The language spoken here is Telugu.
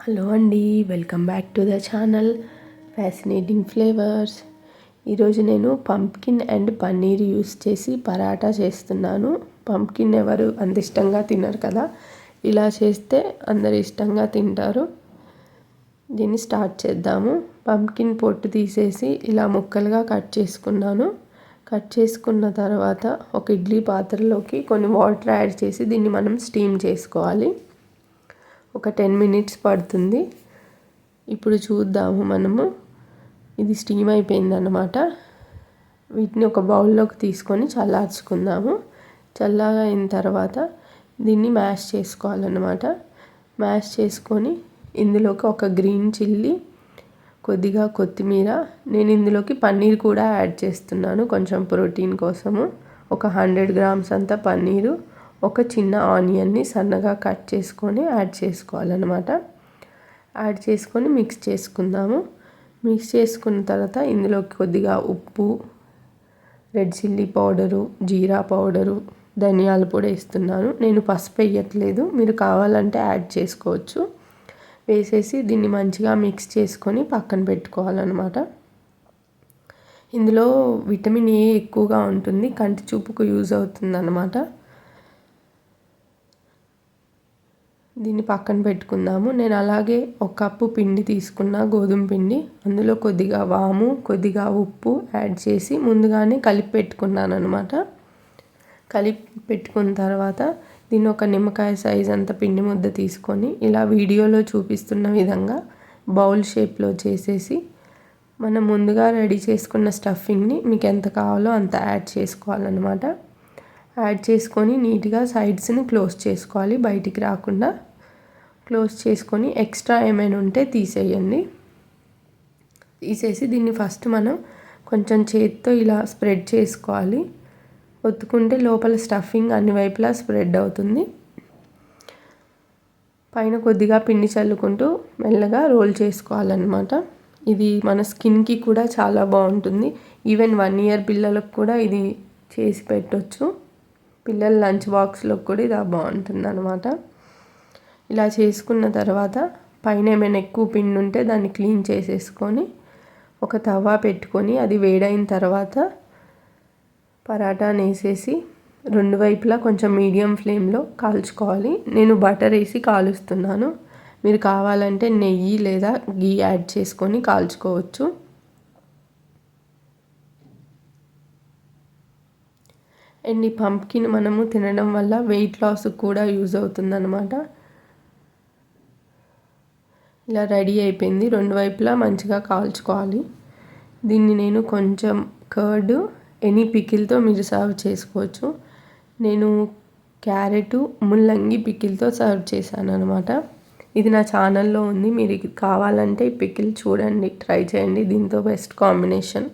హలో అండి, welcome back to the channel fascinating flavours. ఈరోజు నేను పంప్కిన్ అండ్ పన్నీర్ యూస్ చేసి పరాటా చేస్తున్నాను. పంప్కిన్ ఎవరు అంత ఇష్టంగా తినరు కదా, ఇలా చేస్తే అందరు ఇష్టంగా తింటారు. దీన్ని స్టార్ట్ చేద్దాము. పంప్కిన్ పొట్టు తీసేసి ఇలా ముక్కలుగా కట్ చేసుకున్నాను. కట్ చేసుకున్న తర్వాత ఒక ఇడ్లీ పాత్రలోకి కొన్ని వాటర్ యాడ్ చేసి దీన్ని మనం స్టీమ్ చేసుకోవాలి. ఒక 10 minutes పడుతుంది. ఇప్పుడు చూద్దాము మనము. ఇది స్టీమ్ అయిపోయిందన్నమాట. వీటిని ఒక బౌల్లోకి తీసుకొని చల్లార్చుకుందాము. చల్లగా అయిన తర్వాత దీన్ని మ్యాష్ చేసుకోవాలన్నమాట. మ్యాష్ చేసుకొని ఇందులోకి ఒక గ్రీన్ చిల్లీ, కొద్దిగా కొత్తిమీర, నేను ఇందులోకి పన్నీర్ కూడా యాడ్ చేస్తున్నాను కొంచెం ప్రోటీన్ కోసము. ఒక 100 grams అంత పన్నీరు, ఒక చిన్న ఆనియన్ని సన్నగా కట్ చేసుకొని యాడ్ చేసుకోవాలన్నమాట. యాడ్ చేసుకొని మిక్స్ చేసుకుందాము. మిక్స్ చేసుకున్న తర్వాత ఇందులోకి కొద్దిగా ఉప్పు, రెడ్ చిల్లీ పౌడరు, జీరా పౌడరు, ధనియాల పొడి వేస్తున్నాను. నేను పసుపు వేయట్లేదు, మీరు కావాలంటే యాడ్ చేసుకోవచ్చు. వేసేసి దీన్ని మంచిగా మిక్స్ చేసుకొని పక్కన పెట్టుకోవాలన్నమాట. ఇందులో విటమిన్ ఏ ఎక్కువగా ఉంటుంది, కంటి చూపుకు యూజ్ అవుతుంది అన్నమాట. దీన్ని పక్కన పెట్టుకుందాము. నేను అలాగే ఒక కప్పు పిండి తీసుకున్న, గోధుమ పిండి. అందులో కొద్దిగా వాము, కొద్దిగా ఉప్పు యాడ్ చేసి ముందుగానే కలిపి పెట్టుకున్నాను అనమాట. కలిపి పెట్టుకున్న తర్వాత దీన్ని ఒక నిమ్మకాయ సైజ్ అంత పిండి ముద్ద తీసుకొని ఇలా వీడియోలో చూపిస్తున్న విధంగా బౌల్ షేప్లో చేసేసి మనం ముందుగా రెడీ చేసుకున్న స్టఫింగ్ని మీకు ఎంత కావాలో అంత యాడ్ చేసుకోవాలన్నమాట. యాడ్ చేసుకొని నీట్గా సైడ్స్ని క్లోజ్ చేసుకోవాలి, బయటికి రాకుండా క్లోజ్ చేసుకొని ఎక్స్ట్రా ఏమైనా ఉంటే తీసేయండి. తీసేసి దీన్ని ఫస్ట్ మనం కొంచెం చేతితో ఇలా స్ప్రెడ్ చేసుకోవాలి. ఒత్తుకుంటే లోపల స్టఫింగ్ అన్ని వైపులా స్ప్రెడ్ అవుతుంది. పైన కొద్దిగా పిండి చల్లుకుంటూ మెల్లగా రోల్ చేసుకోవాలన్నమాట. ఇది మన స్కిన్కి కూడా చాలా బాగుంటుంది. ఈవెన్ 1 year పిల్లలకు కూడా ఇది చేసి పెట్టవచ్చు. పిల్లల లంచ్ బాక్స్లో కూడా ఇది బాగుంటుంది అన్నమాట. ఇలా చేసుకున్న తర్వాత పైన ఏమైనా ఎక్కువ పిండి ఉంటే దాన్ని క్లీన్ చేసేసుకొని ఒక తవా పెట్టుకొని అది వేడైన తర్వాత పరాటాని వేసేసి రెండు వైపులా కొంచెం మీడియం ఫ్లేమ్లో కాల్చుకోవాలి. నేను బటర్ వేసి కాలుస్తున్నాను, మీరు కావాలంటే నెయ్యి లేదా గీ యాడ్ చేసుకొని కాల్చుకోవచ్చు. అండ్ ఈ పంప్కిన్ మనము తినడం వల్ల వెయిట్ లాస్కి కూడా యూజ్ అవుతుంది అన్నమాట. ఇలా రెడీ అయిపోయింది. రెండు వైపులా మంచిగా కాల్చుకోవాలి. దీన్ని నేను కొంచెం కర్డ్, ఎనీ పికిల్తో మీరు సర్వ్ చేసుకోవచ్చు. నేను క్యారెట్, ముల్లంగి పికిల్తో సర్వ్ చేశాను అనమాట. ఇది నా ఛానల్లో ఉంది, మీరు కావాలంటే ఈ పికిల్ చూడండి, ట్రై చేయండి. దీంతో బెస్ట్ కాంబినేషన్.